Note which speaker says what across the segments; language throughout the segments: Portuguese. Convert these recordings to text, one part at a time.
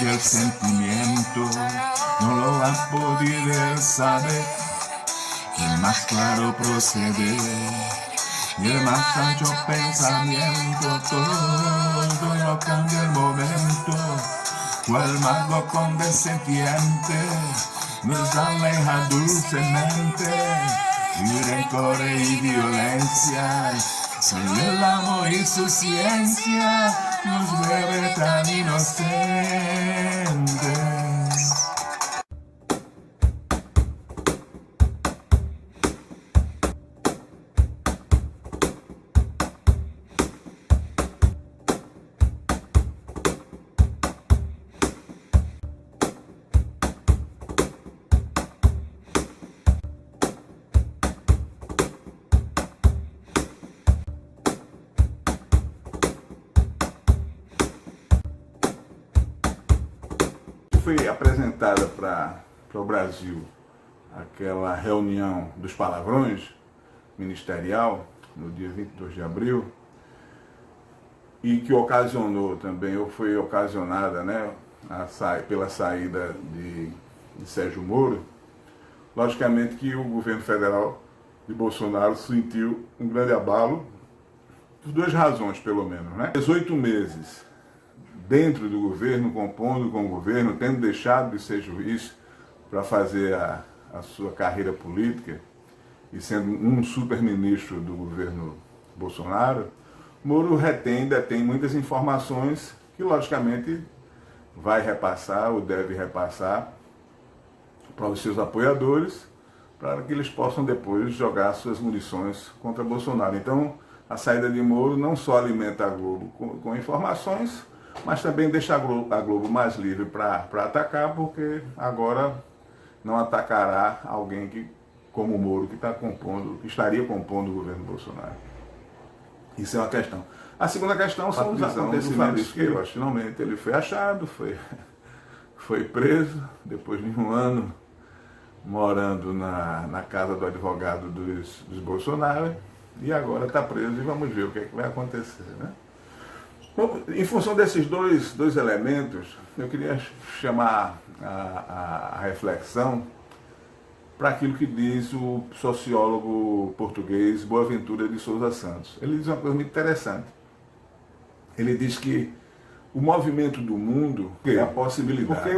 Speaker 1: el sentimiento no lo han podido saber. El más claro proceder y el más ancho pensamiento, todo lo cambia el momento. Cual mago condescendiente nos aleja dulcemente y rencor y violencia. Soy el amor y su ciencia nos vuelve tan inocentes. Foi apresentada para o Brasil aquela reunião dos palavrões ministerial no dia 22 de abril e que ocasionou também, ou foi ocasionada, né, pela saída de Sérgio Moro. Logicamente que o governo federal de Bolsonaro sentiu um grande abalo, por duas razões pelo menos, né? 18 meses dentro do governo, compondo com o governo, tendo deixado de ser juiz para fazer a sua carreira política e sendo um super-ministro do governo Bolsonaro, Moro detém muitas informações que, logicamente, vai repassar ou deve repassar para os seus apoiadores, para que eles possam depois jogar suas munições contra Bolsonaro. Então, a saída de Moro não só alimenta a Globo com informações, mas também deixa a Globo mais livre para atacar, porque agora não atacará alguém como o Moro, que estaria compondo o governo Bolsonaro. Isso é uma questão. A segunda questão são os acontecimentos que finalmente ele foi achado, foi preso, depois de um ano morando na casa do advogado dos Bolsonaro, e agora está preso e vamos ver o que é que vai acontecer, né? Bom, em função desses dois elementos, eu queria chamar a reflexão para aquilo que diz o sociólogo português Boaventura de Sousa Santos. Ele diz uma coisa muito interessante. Ele diz que o movimento do mundo é a possibilidade. Porque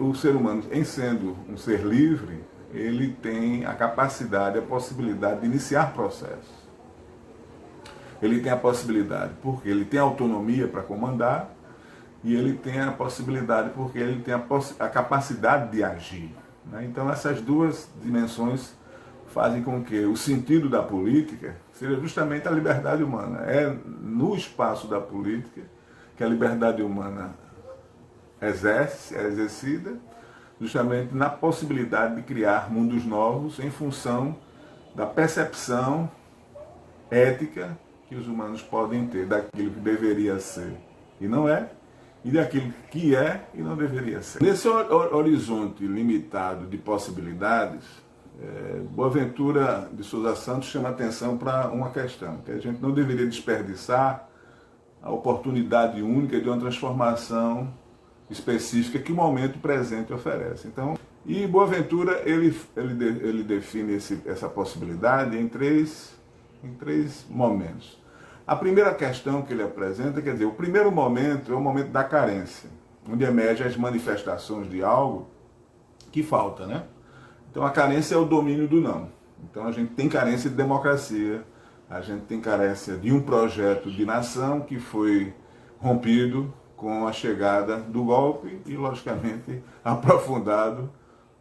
Speaker 1: o ser humano, em sendo um ser livre, ele tem a capacidade, a possibilidade de iniciar processos. Ele tem a possibilidade, porque ele tem autonomia para comandar, e ele tem a possibilidade, porque ele tem a capacidade de agir, né? Então essas duas dimensões fazem com que o sentido da política seja justamente a liberdade humana. É no espaço da política que a liberdade humana é exercida, justamente na possibilidade de criar mundos novos em função da percepção ética que os humanos podem ter daquilo que deveria ser e não é, e daquilo que é e não deveria ser. Nesse horizonte limitado de possibilidades, Boaventura de Sousa Santos chama atenção para uma questão, que a gente não deveria desperdiçar a oportunidade única de uma transformação específica que o momento presente oferece. Então, e Boaventura ele define essa possibilidade em três momentos. A primeira questão que ele apresenta, quer dizer, o primeiro momento é o momento da carência, onde emergem as manifestações de algo que falta, né? Então a carência é o domínio do não. Então a gente tem carência de democracia, a gente tem carência de um projeto de nação que foi rompido com a chegada do golpe e, logicamente, aprofundado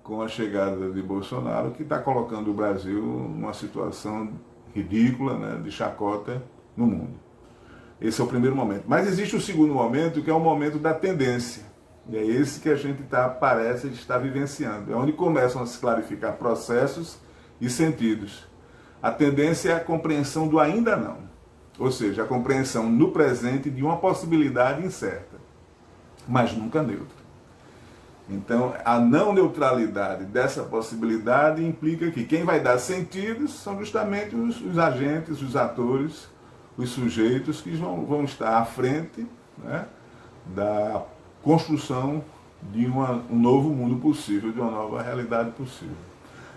Speaker 1: com a chegada de Bolsonaro, que está colocando o Brasil numa situação ridícula, né, de chacota no mundo. Esse é o primeiro momento. Mas existe o segundo momento, que é o momento da tendência. E é esse que a gente parece estar vivenciando. É onde começam a se clarificar processos e sentidos. A tendência é a compreensão do ainda não. Ou seja, a compreensão no presente de uma possibilidade incerta, mas nunca neutra. Então, a não neutralidade dessa possibilidade implica que quem vai dar sentidos são justamente os agentes, os atores, os sujeitos que vão estar à frente, né, da construção de um novo mundo possível, de uma nova realidade possível.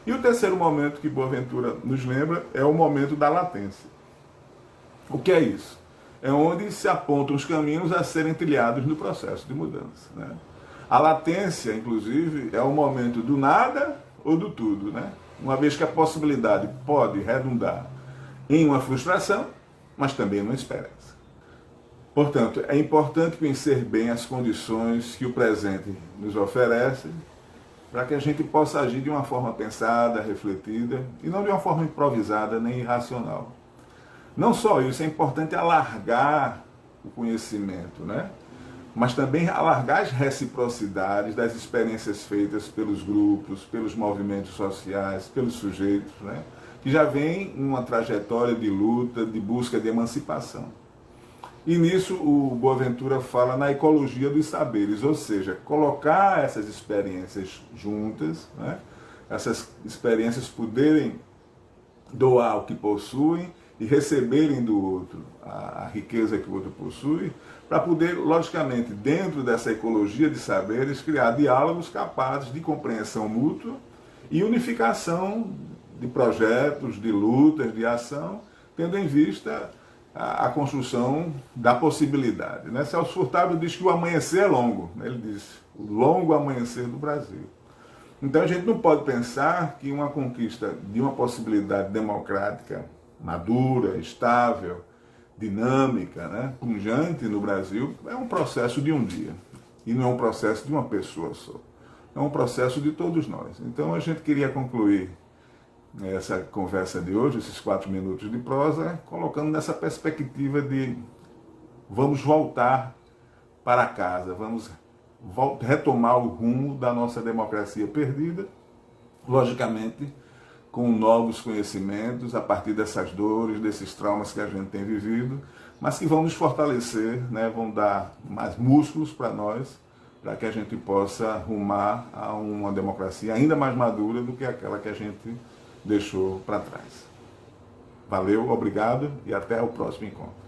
Speaker 1: E o terceiro momento que Boaventura nos lembra é o momento da latência. O que é isso? É onde se apontam os caminhos a serem trilhados no processo de mudança, né? A latência, inclusive, é o momento do nada ou do tudo, né? Uma vez que a possibilidade pode redundar em uma frustração, mas também numa esperança. Portanto, é importante conhecer bem as condições que o presente nos oferece para que a gente possa agir de uma forma pensada, refletida, e não de uma forma improvisada nem irracional. Não só isso, é importante alargar o conhecimento, né? Mas também alargar as reciprocidades das experiências feitas pelos grupos, pelos movimentos sociais, pelos sujeitos, né? Que já vêm em uma trajetória de luta, de busca de emancipação. E nisso o Boaventura fala na ecologia dos saberes, ou seja, colocar essas experiências juntas, né? Essas experiências poderem doar o que possuem e receberem do outro a riqueza que o outro possui, para poder, logicamente, dentro dessa ecologia de saberes, criar diálogos capazes de compreensão mútua e unificação de projetos, de lutas, de ação, tendo em vista a construção da possibilidade, né? Celso Furtado diz que o amanhecer é longo, né? Ele diz, o longo amanhecer do Brasil. Então a gente não pode pensar que uma conquista de uma possibilidade democrática madura, estável, dinâmica, né? Pungente no Brasil é um processo de um dia, e não é um processo de uma pessoa só, é um processo de todos nós. Então a gente queria concluir essa conversa de hoje, esses 4 minutos de prosa, colocando nessa perspectiva de vamos voltar para casa, vamos retomar o rumo da nossa democracia perdida, logicamente com novos conhecimentos, a partir dessas dores, desses traumas que a gente tem vivido, mas que vão nos fortalecer, né? Vão dar mais músculos para nós, para que a gente possa rumar a uma democracia ainda mais madura do que aquela que a gente deixou para trás. Valeu, obrigado e até o próximo encontro.